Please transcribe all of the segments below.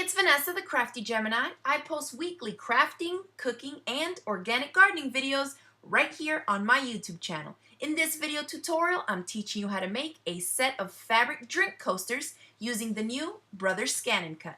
it's Vanessa the Crafty Gemini. I post weekly crafting, cooking, and organic gardening videos right here on my YouTube channel. In this video tutorial, I'm teaching you how to make a set of fabric drink coasters using the new Brothers Scan & Cut.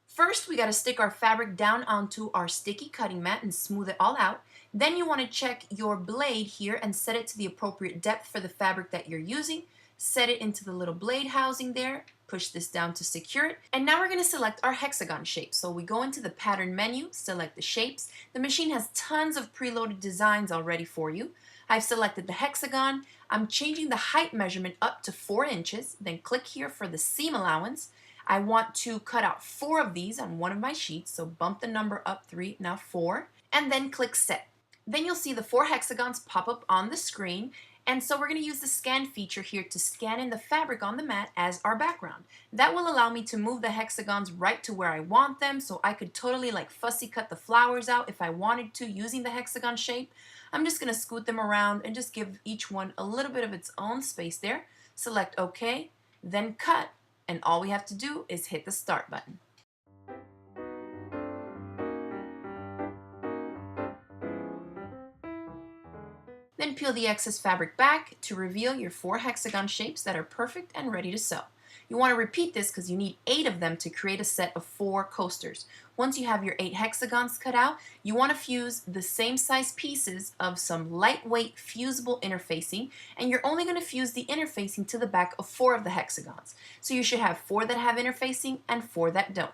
First, we got to stick our fabric down onto our sticky cutting mat and smooth it all out. Then you want to check your blade here and set it to the appropriate depth for the fabric that you're using. Set it into the little blade housing there. Push this down to secure it. And now we're going to select our hexagon shape. So we go into the pattern menu, select the shapes. The machine has tons of preloaded designs already for you. I've selected the hexagon. I'm changing the height measurement up to 4 inches. Then click here for the seam allowance. I want to cut out 4 of these on one of my sheets, so bump the number up 3, now 4, and then click Set. Then you'll see the 4 hexagons pop up on the screen, and so we're going to use the scan feature here to scan in the fabric on the mat as our background. That will allow me to move the hexagons right to where I want them, so I could totally like fussy cut the flowers out if I wanted to using the hexagon shape. I'm just going to scoot them around and just give each one a little bit of its own space there. Select OK, then cut. And all we have to do is hit the start button. Then peel the excess fabric back to reveal your 4 hexagon shapes that are perfect and ready to sew. You want to repeat this because you need 8 of them to create a set of 4 coasters. Once you have your 8 hexagons cut out, you want to fuse the same size pieces of some lightweight fusible interfacing, and you're only going to fuse the interfacing to the back of 4 of the hexagons. So you should have 4 that have interfacing and 4 that don't.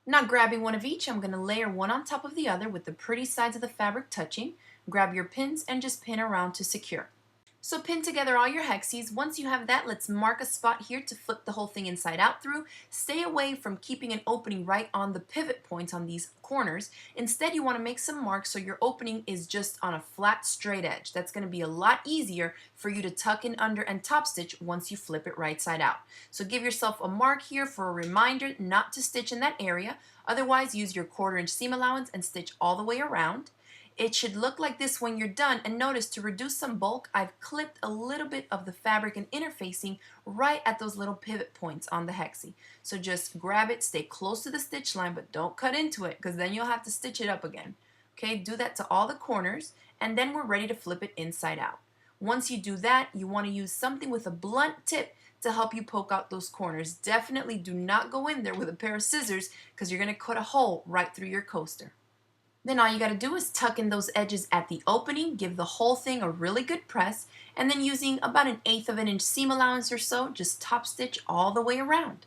Now grabbing one of each, I'm going to layer one on top of the other with the pretty sides of the fabric touching. Grab your pins and just pin around to secure. So pin together all your hexies. Once you have that, let's mark a spot here to flip the whole thing inside out through. Stay away from keeping an opening right on the pivot points on these corners. Instead, you want to make some marks so your opening is just on a flat, straight edge. That's going to be a lot easier for you to tuck in under and top stitch once you flip it right side out. So give yourself a mark here for a reminder not to stitch in that area. Otherwise, use your 1/4 inch seam allowance and stitch all the way around. It should look like this when you're done, and notice to reduce some bulk, I've clipped a little bit of the fabric and interfacing right at those little pivot points on the hexie. So just grab it, stay close to the stitch line, but don't cut into it because then you'll have to stitch it up again. Okay, do that to all the corners, and then we're ready to flip it inside out. Once you do that, you want to use something with a blunt tip to help you poke out those corners. Definitely do not go in there with a pair of scissors because you're going to cut a hole right through your coaster. Then all you got to do is tuck in those edges at the opening, give the whole thing a really good press, and then using about 1/8 of an inch seam allowance or so, just top stitch all the way around.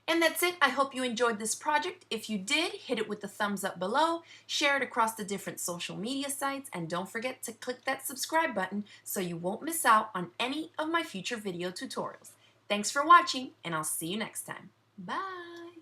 And that's it. I hope you enjoyed this project. If you did, hit it with the thumbs up below, share it across the different social media sites, and don't forget to click that subscribe button so you won't miss out on any of my future video tutorials. Thanks for watching, and I'll see you next time. Bye!